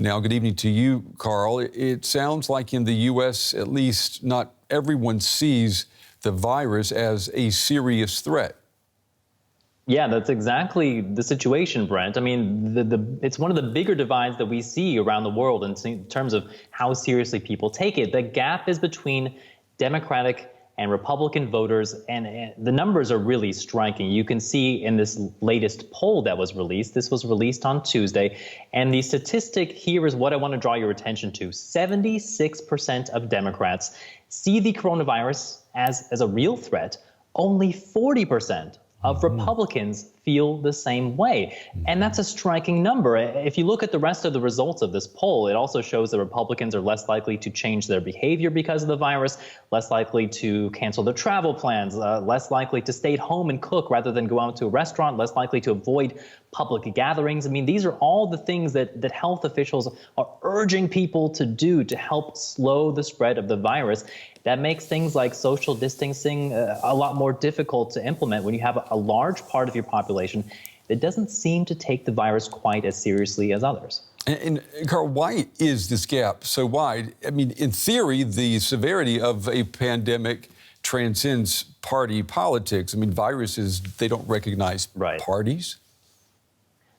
Now, good evening to you, Carl. It sounds like in the U.S., at least, not everyone sees the virus as a serious threat. Yeah, that's exactly the situation, Brent. I mean, it's one of the bigger divides that we see around the world in terms of how seriously people take it. The gap is between Democratic and Republican voters, and the numbers are really striking. You can see in this latest poll that was released, this was released on Tuesday, and the statistic here is what I want to draw your attention to. 76% of Democrats see the coronavirus as a real threat. Only 40% of Republicans feel the same way. And that's a striking number. If you look at the rest of the results of this poll, it also shows that Republicans are less likely to change their behavior because of the virus, less likely to cancel their travel plans, less likely to stay at home and cook rather than go out to a restaurant, less likely to avoid public gatherings. I mean, these are all the things that health officials are urging people to do to help slow the spread of the virus. That makes things like social distancing a lot more difficult to implement when you have a large part of your population that doesn't seem to take the virus quite as seriously as others. And Carl, why is this gap so wide? I mean, in theory, the severity of a pandemic transcends party politics. I mean, viruses, they don't recognize parties.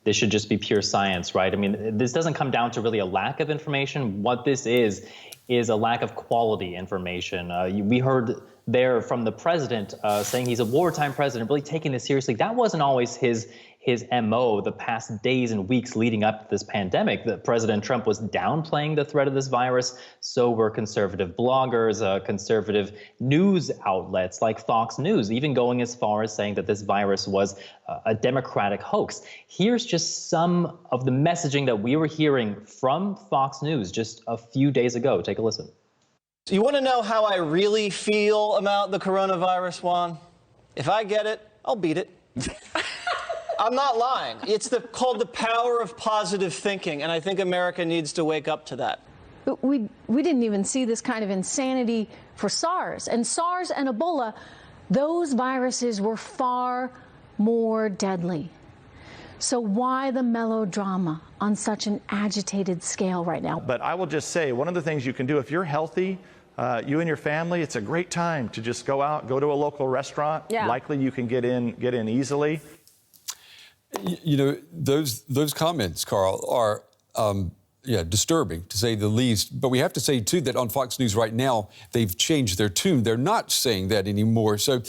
This should just be pure science, right? I mean, this doesn't come down to really a lack of information. What this is a lack of quality information. We heard there from the president saying he's a wartime president, really taking this seriously. That wasn't always his MO the past days and weeks leading up to this pandemic. That President Trump was downplaying the threat of this virus. So were conservative bloggers, conservative news outlets like Fox News, even going as far as saying that this virus was a Democratic hoax. Here's just some of the messaging that we were hearing from Fox News just a few days ago. Take a listen. You want to know how I really feel about the coronavirus, Juan? If I get it, I'll beat it. I'm not lying. It's called the power of positive thinking, and I think America needs to wake up to that. But we didn't even see this kind of insanity for SARS. And SARS and Ebola, those viruses were far more deadly. So why the melodrama on such an agitated scale right now? But I will just say, one of the things you can do if you're healthy, you and your family, it's a great time to just go out, go to a local restaurant. Yeah. Likely you can get in easily. You know, those comments, Carl, are disturbing, to say the least. But we have to say, too, that on Fox News right now, they've changed their tune. They're not saying that anymore. So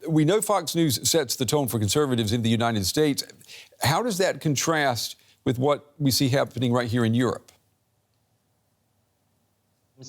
we know Fox News sets the tone for conservatives in the United States. How does that contrast with what we see happening right here in Europe?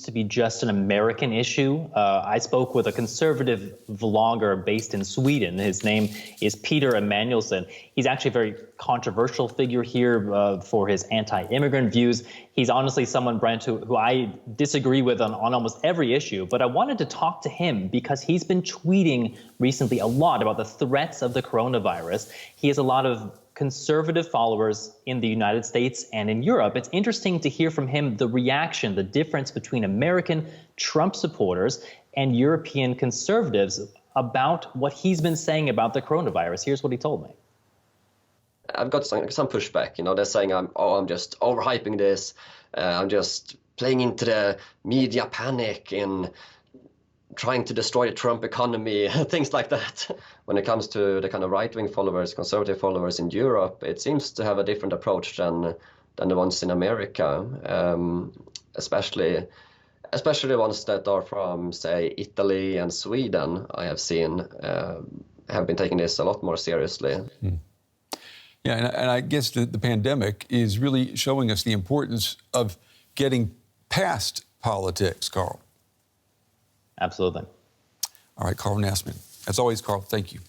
To be just an American issue. I spoke with a conservative vlogger based in Sweden. His name is Peter Emanuelsson. He's actually a very controversial figure here for his anti-immigrant views. He's honestly someone, Brent, who I disagree with on almost every issue. But I wanted to talk to him because he's been tweeting recently a lot about the threats of the coronavirus. He has a lot of conservative followers in the United States and in Europe. It's interesting to hear from him the reaction, the difference between American Trump supporters and European conservatives about what he's been saying about the coronavirus. Here's what he told me. I've got some pushback. You know, they're saying I'm just overhyping this. I'm just playing into the media panic and trying to destroy the Trump economy, things like that. When it comes to the kind of right-wing followers, conservative followers in Europe, it seems to have a different approach than the ones in America, especially the ones that are from, say, Italy and Sweden. I have seen have been taking this a lot more seriously. Yeah, and I guess the pandemic is really showing us the importance of getting past politics, Carl. Absolutely. All right, Carl Nassman. As always, Carl, thank you.